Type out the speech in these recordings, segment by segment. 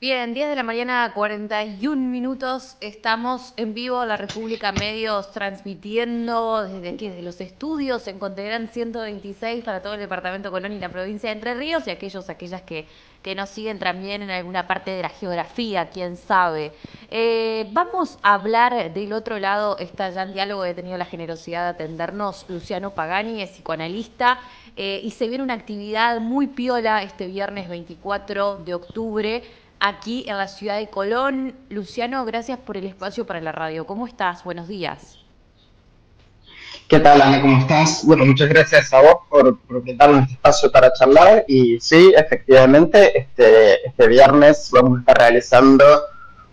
Bien, 10 de la mañana, 41 minutos. Estamos en vivo, la República Medios, transmitiendo desde aquí, desde los estudios en Contegrán 126 para todo el departamento Colón y la provincia de Entre Ríos y aquellas que nos siguen también en alguna parte de la geografía, quién sabe. Vamos a hablar del otro lado, está ya en diálogo, he tenido la generosidad de atendernos Luciano Pagani, es psicoanalista, y se viene una actividad muy piola este viernes 24 de octubre aquí en la ciudad de Colón. Luciano, gracias por el espacio para la radio. ¿Cómo estás? Buenos días. ¿Qué tal, Ana? ¿Cómo estás? Bueno, muchas gracias a vos por brindarnos este espacio para charlar. Y sí, efectivamente, este viernes vamos a estar realizando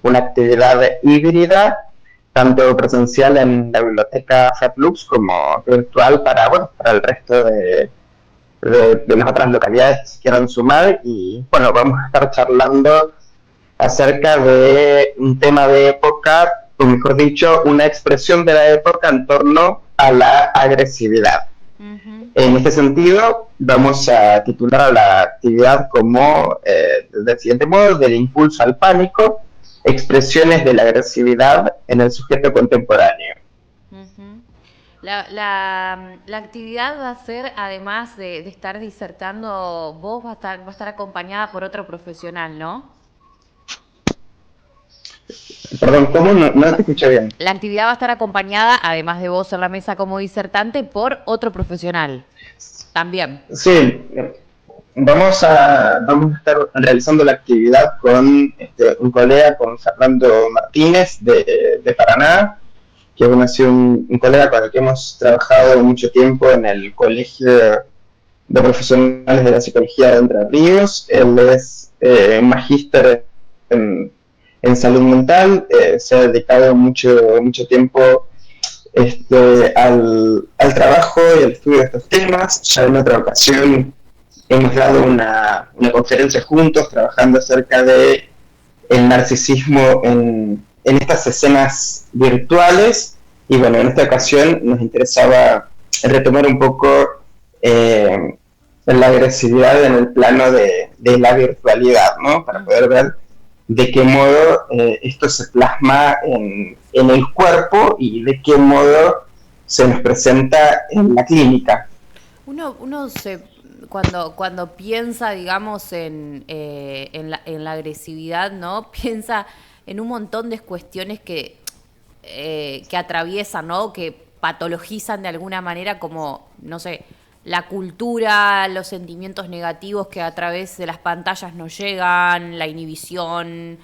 una actividad híbrida, tanto presencial en la biblioteca FEPLUX como virtual para, bueno, para el resto de las otras localidades que se quieran sumar. Y bueno, vamos a estar charlando acerca de un tema de época, o mejor dicho, una expresión de la época en torno a la agresividad. Ujú. En este sentido, vamos a titular a la actividad como, del siguiente modo, del impulso al pánico, expresiones de la agresividad en el sujeto contemporáneo. Ujú. La actividad va a ser, además de estar disertando, vos va a estar acompañada por otro profesional, ¿no? Perdón, ¿cómo? No te escuché bien. La actividad va a estar acompañada, además de vos en la mesa como disertante, por otro profesional. También. Sí, vamos a estar realizando la actividad con un colega, con Fernando Martínez de Paraná, que bueno, ha sido un colega con el que hemos trabajado mucho tiempo en el Colegio de Profesionales de la Psicología de Entre Ríos. Él es magíster en salud mental, se ha dedicado mucho tiempo al trabajo y al estudio de estos temas. Ya en otra ocasión hemos dado una conferencia juntos trabajando acerca de el narcisismo en estas escenas virtuales. Y bueno, en esta ocasión nos interesaba retomar un poco la agresividad en el plano de la virtualidad, ¿no? Para poder ver de qué modo esto se plasma en el cuerpo y de qué modo se nos presenta en la clínica. Uno se cuando piensa, digamos, en la agresividad, ¿no? Piensa en un montón de cuestiones que atraviesan, ¿no? Que patologizan de alguna manera como, no sé, la cultura, los sentimientos negativos que a través de las pantallas nos llegan, la inhibición,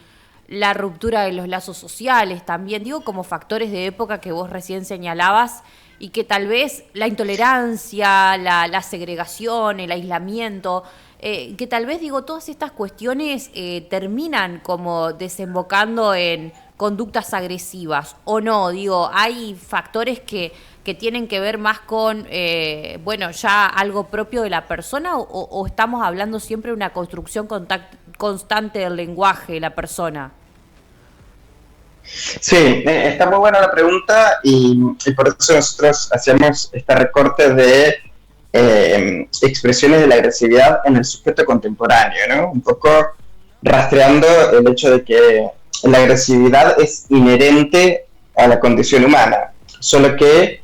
la ruptura de los lazos sociales también, digo como factores de época que vos recién señalabas y que tal vez la intolerancia, la segregación, el aislamiento, que tal vez digo todas estas cuestiones terminan como desembocando en conductas agresivas o no, digo, hay factores que tienen que ver más con, bueno, ya algo propio de la persona o estamos hablando siempre de una construcción constante del lenguaje de la persona. Sí, está muy buena la pregunta y por eso nosotros hacemos este recorte de expresiones de la agresividad en el sujeto contemporáneo, ¿no? Un poco rastreando el hecho de que la agresividad es inherente a la condición humana, solo que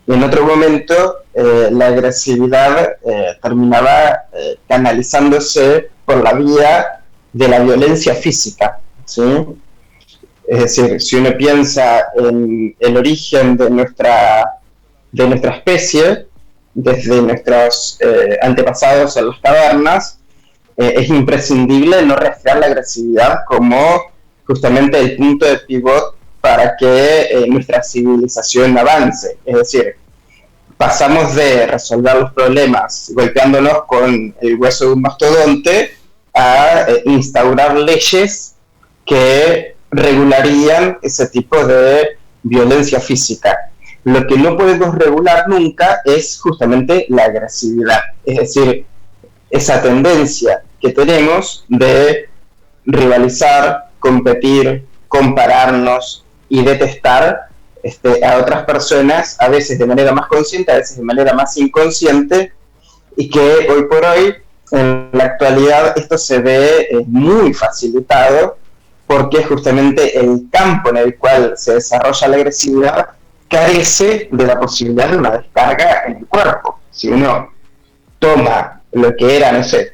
en otro momento la agresividad terminaba canalizándose por la vía de la violencia física, ¿sí? Es decir, si uno piensa en el origen de nuestra especie, desde nuestros antepasados en las cavernas, es imprescindible no rastrear la agresividad como justamente el punto de pivot para que nuestra civilización avance. Es decir, pasamos de resolver los problemas golpeándonos con el hueso de un mastodonte a instaurar leyes que regularían ese tipo de violencia física. Lo que no podemos regular nunca es justamente la agresividad, es decir, esa tendencia que tenemos de rivalizar, competir, compararnos y detestar a otras personas, a veces de manera más consciente, a veces de manera más inconsciente, y que hoy por hoy en la actualidad esto se ve muy facilitado porque justamente el campo en el cual se desarrolla la agresividad carece de la posibilidad de una descarga en el cuerpo. Si uno toma lo que era, no sé,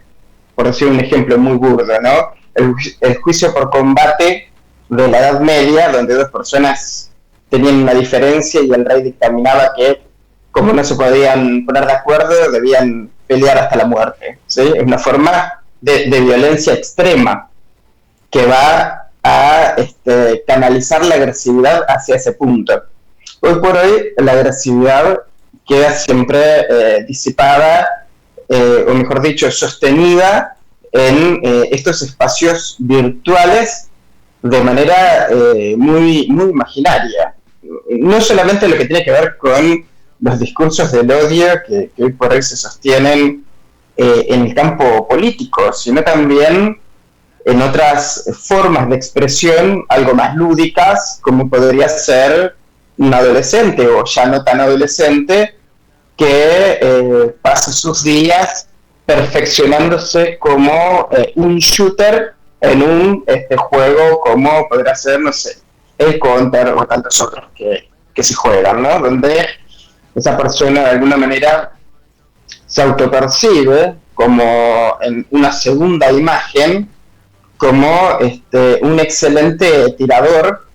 por decir un ejemplo muy burdo, ¿no? El juicio por combate de la Edad Media, donde dos personas tenían una diferencia y el rey dictaminaba que, como no se podían poner de acuerdo, debían pelear hasta la muerte, ¿sí? Es una forma de violencia extrema que va a canalizar la agresividad hacia ese punto. Hoy por hoy la agresividad queda siempre disipada, o mejor dicho, sostenida en estos espacios virtuales de manera muy, muy imaginaria. No solamente lo que tiene que ver con los discursos del odio que hoy por hoy se sostienen en el campo político, sino también en otras formas de expresión algo más lúdicas, como podría ser un adolescente o ya no tan adolescente que pasa sus días perfeccionándose como un shooter en un juego como podría ser, no sé, el Counter o tantos otros que se juegan, ¿no? Donde esa persona de alguna manera se autopercibe como en una segunda imagen, como un excelente tirador,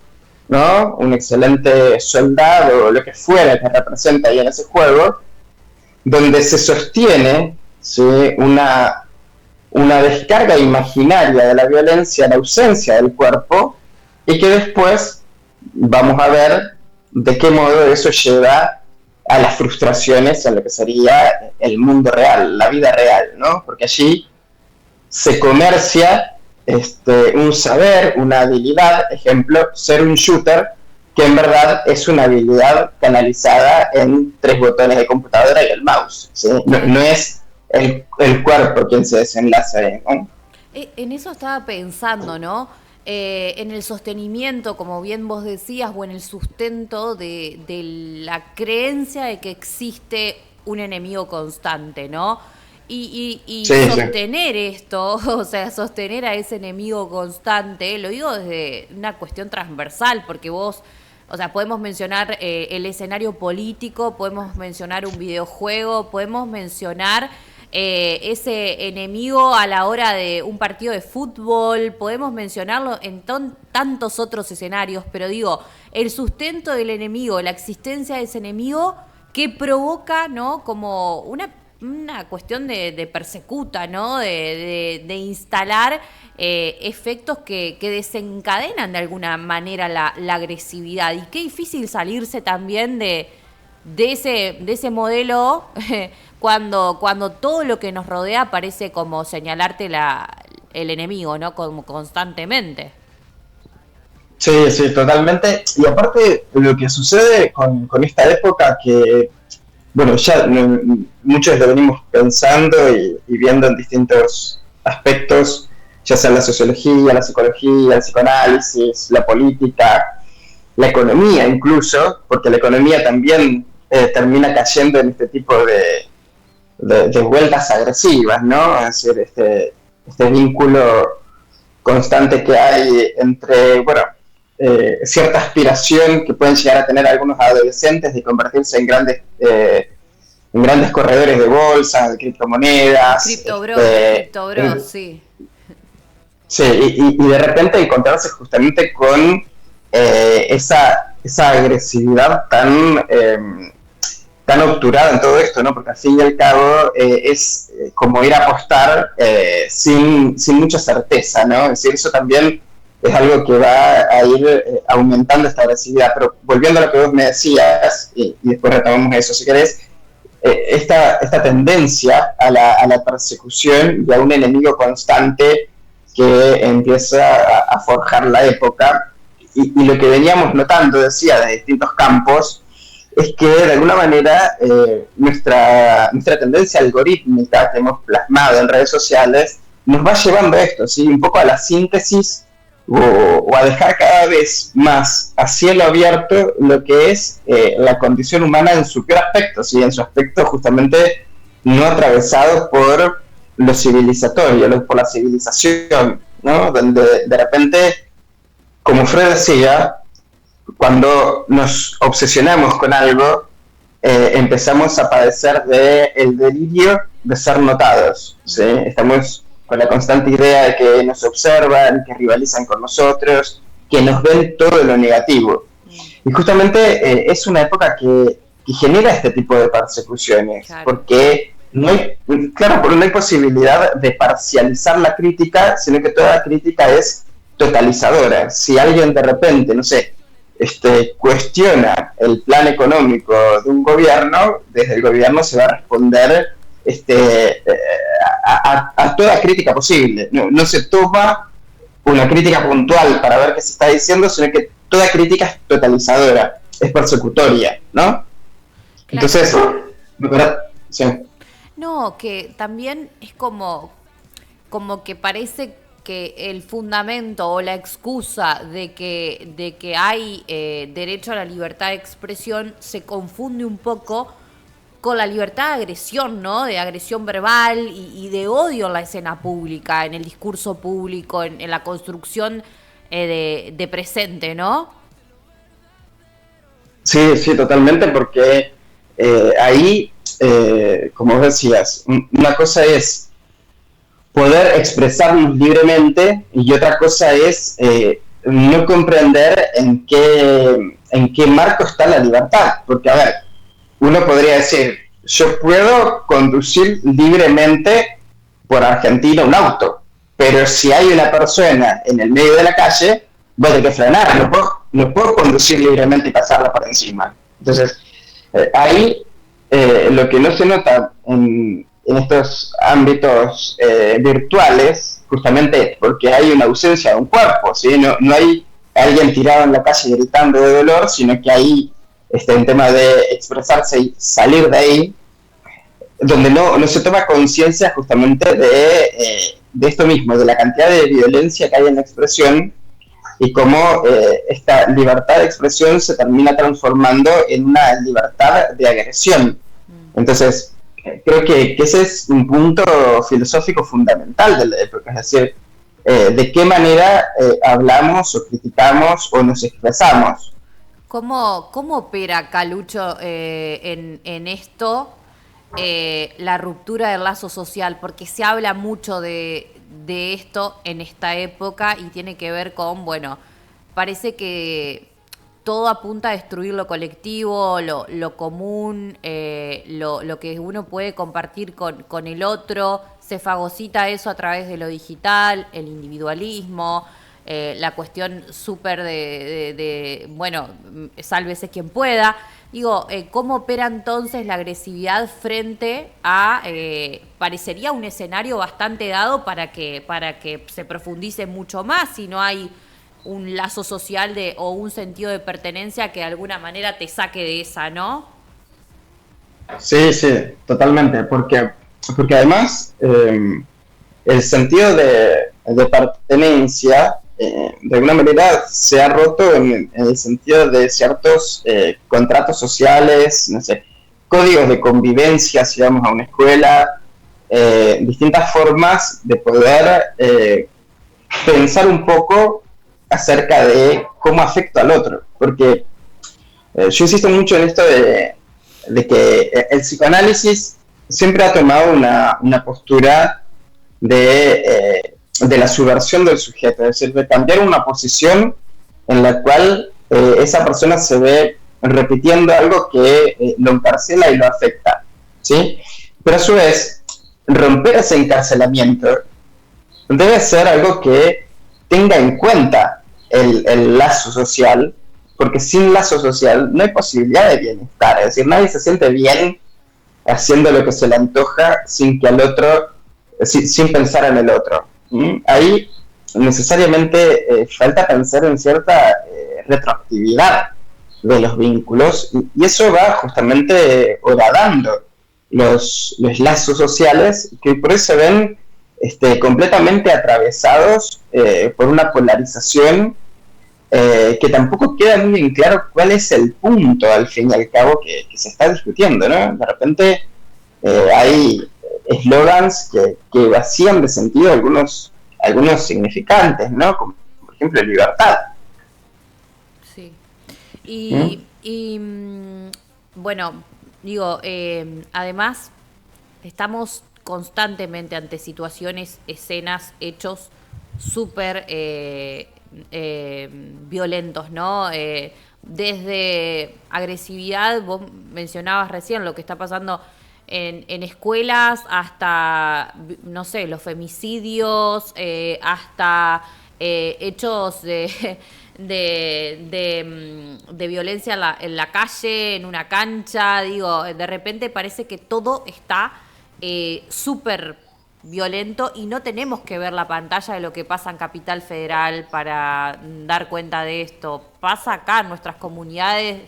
¿no? Un excelente soldado, o lo que fuera que representa ahí en ese juego, donde se sostiene, ¿sí?, una descarga imaginaria de la violencia en ausencia del cuerpo, y que después vamos a ver de qué modo eso lleva a las frustraciones en lo que sería el mundo real, la vida real, ¿no? Porque allí se comercia un saber, una habilidad, ejemplo, ser un shooter, que en verdad es una habilidad canalizada en 3 botones de computadora y el mouse, ¿sí? No es el cuerpo quien se desenlaza, ¿no? En eso estaba pensando, ¿no? En el sostenimiento, como bien vos decías, o en el sustento de la creencia de que existe un enemigo constante, ¿no? Y sí, sostener esto, o sea, sostener a ese enemigo constante, lo digo desde una cuestión transversal, porque vos, o sea, podemos mencionar el escenario político, podemos mencionar un videojuego, podemos mencionar ese enemigo a la hora de un partido de fútbol, podemos mencionarlo en tantos otros escenarios, pero digo, el sustento del enemigo, la existencia de ese enemigo que provoca, ¿no?, como una cuestión de persecuta, ¿no? De instalar efectos que desencadenan de alguna manera la agresividad. Y qué difícil salirse también de ese modelo cuando todo lo que nos rodea parece como señalarte el enemigo, ¿no? Como constantemente. Sí, sí, totalmente. Y aparte, lo que sucede con esta época que, bueno, ya muchos lo venimos pensando y viendo en distintos aspectos, ya sea la sociología, la psicología, el psicoanálisis, la política, la economía incluso, porque la economía también termina cayendo en este tipo de vueltas agresivas, ¿no? Es decir, este vínculo constante que hay entre, bueno, cierta aspiración que pueden llegar a tener algunos adolescentes de convertirse en grandes corredores de bolsa, de criptomonedas. Criptobros, sí. Sí, y de repente encontrarse justamente con esa agresividad tan obturada en todo esto, ¿no? Porque al fin y al cabo es como ir a apostar sin mucha certeza, ¿no? Es decir, eso también es algo que va a ir aumentando esta agresividad. Pero volviendo a lo que vos me decías, y después retomamos eso si querés, esta tendencia a la persecución y a un enemigo constante que empieza a forjar la época, y lo que veníamos notando, decía, de distintos campos, es que de alguna manera nuestra tendencia algorítmica que hemos plasmado en redes sociales nos va llevando a esto, ¿sí? Un poco a la síntesis o a dejar cada vez más a cielo abierto lo que es la condición humana en su peor aspecto, ¿sí? En su aspecto justamente no atravesado por lo civilizatorio, por la civilización, ¿no? Donde de repente, como Freud decía, cuando nos obsesionamos con algo, empezamos a padecer del delirio de ser notados, ¿sí? Estamos con la constante idea de que nos observan, que rivalizan con nosotros, que nos ven todo lo negativo. Y justamente es una época que genera este tipo de persecuciones, claro. Porque no hay posibilidad de parcializar la crítica, sino que toda crítica es totalizadora. Si alguien de repente, no sé, cuestiona el plan económico de un gobierno, desde el gobierno se va a responder a toda crítica posible. No se toma una crítica puntual para ver qué se está diciendo, sino que toda crítica es totalizadora, es persecutoria, ¿no? Claro. Entonces, ¿verdad? Sí. No, que también es como que parece que el fundamento o la excusa de que hay derecho a la libertad de expresión se confunde un poco con la libertad de agresión, ¿no? De agresión verbal y de odio en la escena pública, en el discurso público, en la construcción de presente, ¿no? Sí, totalmente, porque ahí, como decías, una cosa es poder expresarnos libremente y otra cosa es no comprender en qué marco está la libertad. Porque, a ver, uno podría decir, yo puedo conducir libremente por Argentina un auto, pero si hay una persona en el medio de la calle, voy a tener que frenar, no puedo conducir libremente y pasarla por encima. Entonces, ahí lo que no se nota en estos ámbitos virtuales, justamente porque hay una ausencia de un cuerpo, ¿sí? No hay alguien tirado en la calle gritando de dolor, sino que hay un tema de expresarse y salir de ahí, donde no se toma conciencia justamente de esto mismo, de la cantidad de violencia que hay en la expresión y cómo esta libertad de expresión se termina transformando en una libertad de agresión. Entonces, creo que ese es un punto filosófico fundamental de la época, es decir, de qué manera hablamos o criticamos o nos expresamos. ¿Cómo opera, Calucho, en esto la ruptura del lazo social? Porque se habla mucho de esto en esta época y tiene que ver con, bueno, parece que todo apunta a destruir lo colectivo, lo común, lo que uno puede compartir con el otro. Se fagocita eso a través de lo digital, el individualismo, la cuestión súper de bueno, sálvese quien pueda. Digo, ¿cómo opera entonces la agresividad frente a, parecería un escenario bastante dado para que se profundice mucho más si no hay un lazo social o un sentido de pertenencia que de alguna manera te saque de esa, ¿no? Sí, totalmente, porque además el sentido de pertenencia de alguna manera se ha roto en el sentido de ciertos contratos sociales, no sé, códigos de convivencia, si vamos a una escuela, distintas formas de poder pensar un poco acerca de cómo afecta al otro, porque yo insisto mucho en esto de que el psicoanálisis siempre ha tomado una postura de la subversión del sujeto, es decir, de cambiar una posición en la cual esa persona se ve repitiendo algo que lo encarcela y lo afecta, ¿sí? Pero a su vez, romper ese encarcelamiento debe ser algo que tenga en cuenta el lazo social, porque sin lazo social no hay posibilidad de bienestar, es decir, nadie se siente bien haciendo lo que se le antoja sin que al otro, sin pensar en el otro. Ahí necesariamente falta pensar en cierta retroactividad de los vínculos y eso va justamente horadando los lazos sociales que por eso se ven completamente atravesados por una polarización que tampoco queda muy bien claro cuál es el punto al fin y al cabo que se está discutiendo, ¿no? De repente hay eslogans que vacían de sentido algunos significantes, ¿no? Como por ejemplo libertad. Sí. ¿Mm? Bueno, digo, además estamos constantemente ante situaciones, escenas, hechos súper violentos, ¿no? Desde agresividad, vos mencionabas recién lo que está pasando en escuelas, hasta, no sé, los femicidios, hasta hechos de violencia en la calle, en una cancha. Digo, de repente parece que todo está súper violento y no tenemos que ver la pantalla de lo que pasa en Capital Federal para dar cuenta de esto. Pasa acá en nuestras comunidades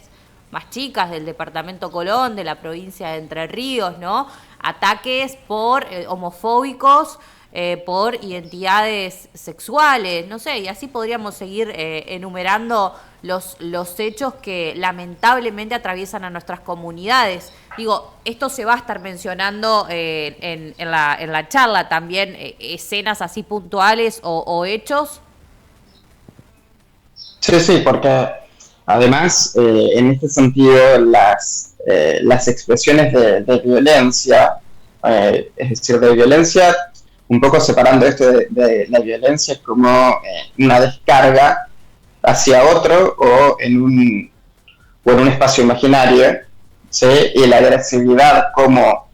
más chicas del departamento Colón, de la provincia de Entre Ríos, ¿no? Ataques por homofóbicos, por identidades sexuales, no sé, y así podríamos seguir enumerando los hechos que lamentablemente atraviesan a nuestras comunidades. Digo, esto se va a estar mencionando en la charla también, escenas así puntuales o hechos. Sí, sí, porque además, en este sentido, las expresiones de violencia, es decir, de violencia, un poco separando esto de la violencia como una descarga hacia otro o en un espacio imaginario, ¿sí? Y la agresividad como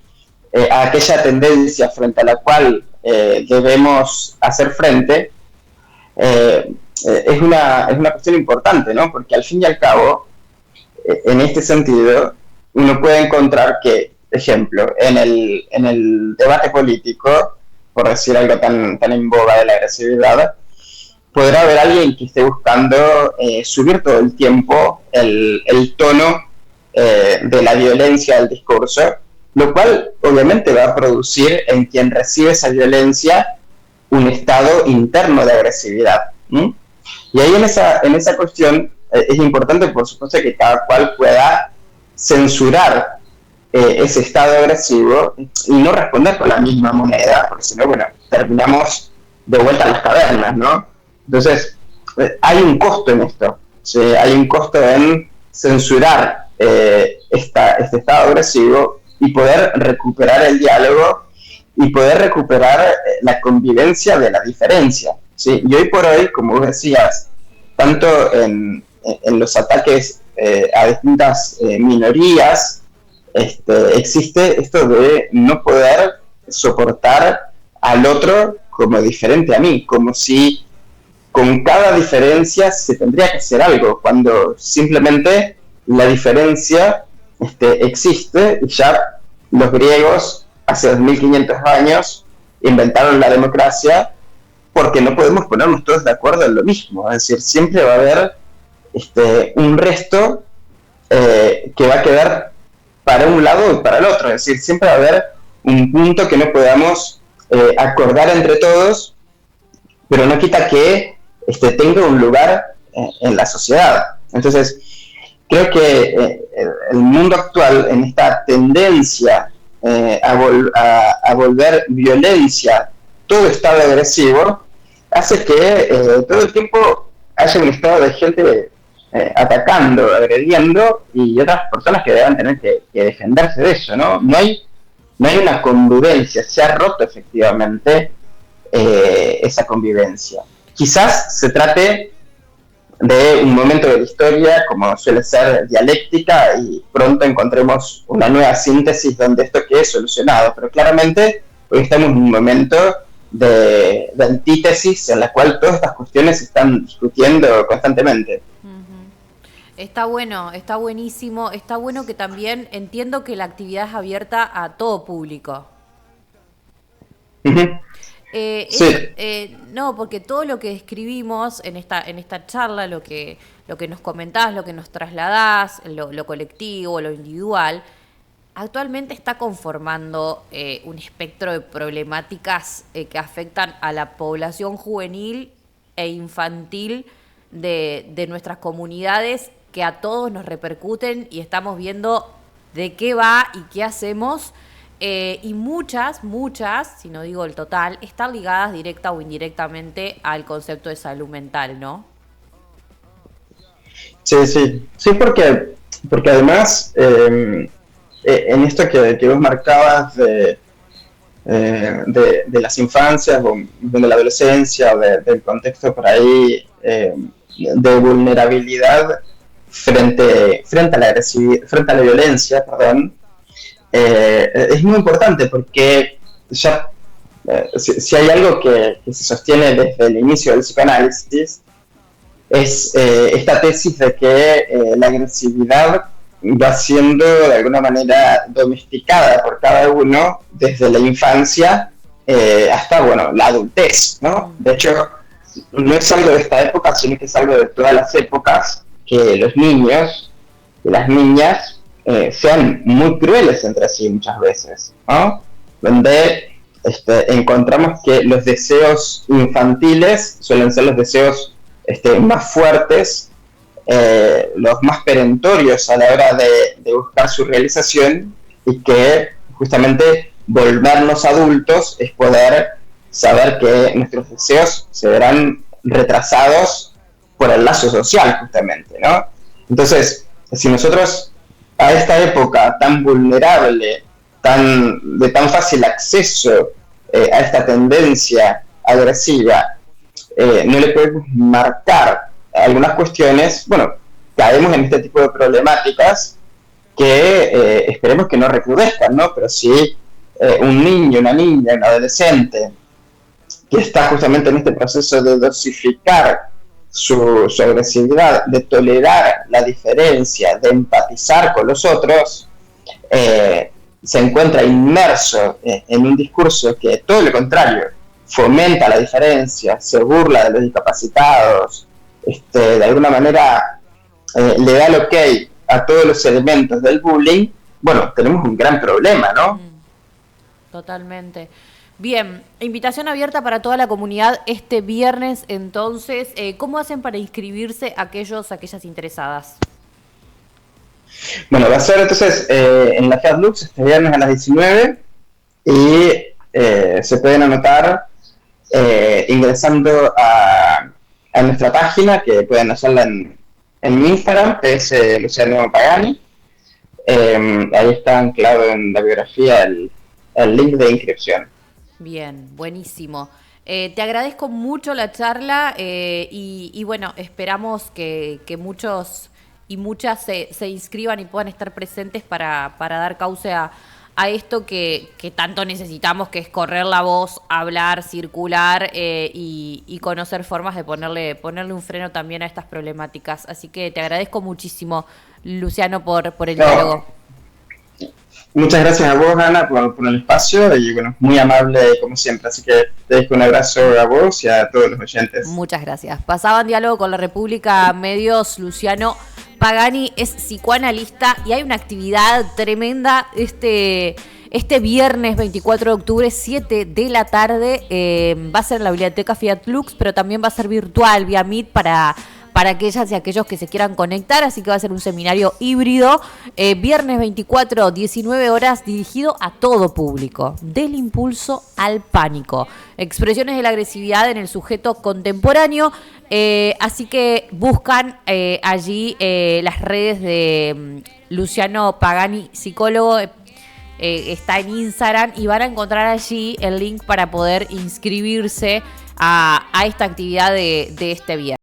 aquella tendencia frente a la cual debemos hacer frente, eh, es una cuestión importante, ¿no? Porque al fin y al cabo, en este sentido, uno puede encontrar que, ejemplo, en el debate político, por decir algo tan en boga de la agresividad, podrá haber alguien que esté buscando subir todo el tiempo el tono de la violencia del discurso, lo cual obviamente va a producir en quien recibe esa violencia un estado interno de agresividad. ¿Mm? Y ahí en esa cuestión es importante, por supuesto, que cada cual pueda censurar ese estado agresivo y no responder con la misma moneda, porque si no, bueno, terminamos de vuelta en las cavernas, ¿no? Entonces, hay un costo en esto, ¿sí? Hay un costo en censurar este estado agresivo y poder recuperar el diálogo y poder recuperar la convivencia de la diferencia, ¿sí? Y hoy por hoy, como vos decías, tanto en los ataques a distintas minorías, existe esto de no poder soportar al otro como diferente a mí, como si con cada diferencia se tendría que hacer algo, cuando simplemente la diferencia existe y ya los griegos hace 2500 años inventaron la democracia porque no podemos ponernos todos de acuerdo en lo mismo, es decir, siempre va a haber un resto que va a quedar para un lado y para el otro, es decir, siempre va a haber un punto que no podamos acordar entre todos, pero no quita que tenga un lugar en la sociedad. Entonces, creo que el mundo actual, en esta tendencia a volver violencia todo estado agresivo, hace que todo el tiempo haya un estado de gente atacando, agrediendo, y otras personas que deban tener que defenderse de eso, ¿no? No hay una convivencia, se ha roto efectivamente esa convivencia. Quizás se trate de un momento de la historia, como suele ser dialéctica, y pronto encontremos una nueva síntesis donde esto quede solucionado, pero claramente hoy estamos en un momento de antítesis en la cual todas estas cuestiones se están discutiendo constantemente. Está bueno, está buenísimo, está bueno que también entiendo que la actividad es abierta a todo público. Uh-huh. Sí. No, porque todo lo que describimos en esta charla, lo que nos comentás, lo que nos trasladás, lo colectivo, lo individual, actualmente está conformando un espectro de problemáticas que afectan a la población juvenil e infantil de nuestras comunidades, que a todos nos repercuten y estamos viendo de qué va y qué hacemos. Y muchas, si no digo el total, están ligadas directa o indirectamente al concepto de salud mental, ¿no? Sí, sí, sí, porque además en esto que vos marcabas de las infancias o de la adolescencia o del contexto por ahí de vulnerabilidad frente a la agresividad, frente a la violencia, perdón, es muy importante porque ya si hay algo que se sostiene desde el inicio del psicoanálisis es esta tesis de que la agresividad va siendo de alguna manera domesticada por cada uno desde la infancia hasta, bueno, la adultez, ¿no? De hecho, no es algo de esta época, sino que es algo de todas las épocas que los niños y las niñas sean muy crueles entre sí muchas veces, ¿no? Donde encontramos que los deseos infantiles suelen ser los deseos más fuertes, los más perentorios a la hora de buscar su realización y que justamente volvernos adultos es poder saber que nuestros deseos se verán retrasados por el lazo social justamente, ¿no? Entonces, si nosotros a esta época tan vulnerable, de tan fácil acceso a esta tendencia agresiva, no le podemos marcar algunas cuestiones, bueno, caemos en este tipo de problemáticas que esperemos que no recrudezcan, ¿no? Pero si un niño, una niña, un adolescente que está justamente en este proceso de dosificar su agresividad, de tolerar la diferencia, de empatizar con los otros, se encuentra inmerso en un discurso que todo lo contrario, fomenta la diferencia, se burla de los discapacitados, de alguna manera le da el ok a todos los elementos del bullying, bueno, tenemos un gran problema, ¿no? Totalmente. Bien, invitación abierta para toda la comunidad este viernes, entonces, ¿cómo hacen para inscribirse aquellas interesadas? Bueno, va a ser entonces en la Fiat Lux este viernes a las 19 y se pueden anotar ingresando a nuestra página, que pueden hacerla en mi Instagram, que es Luciano Pagani. Ahí está anclado en la biografía el link de inscripción. Bien, buenísimo. Te agradezco mucho la charla y bueno, esperamos que muchos y muchas se inscriban y puedan estar presentes para dar cauce a esto que tanto necesitamos, que es correr la voz, hablar, circular y conocer formas de ponerle un freno también a estas problemáticas. Así que te agradezco muchísimo, Luciano, por el diálogo. Muchas gracias a vos, Ana, por el espacio y bueno, muy amable como siempre. Así que te dejo un abrazo a vos y a todos los oyentes. Muchas gracias. Pasaba en diálogo con la República Medios, Luciano Pagani es psicoanalista y hay una actividad tremenda este viernes 24 de octubre, 7 de la tarde. Va a ser en la biblioteca Fiat Lux, pero también va a ser virtual, vía Meet, para aquellas y aquellos que se quieran conectar, así que va a ser un seminario híbrido, viernes 24, 19 horas, dirigido a todo público, del impulso al pánico, expresiones de la agresividad en el sujeto contemporáneo, así que buscan allí las redes de Luciano Pagani, psicólogo, está en Instagram y van a encontrar allí el link para poder inscribirse a esta actividad de este viernes.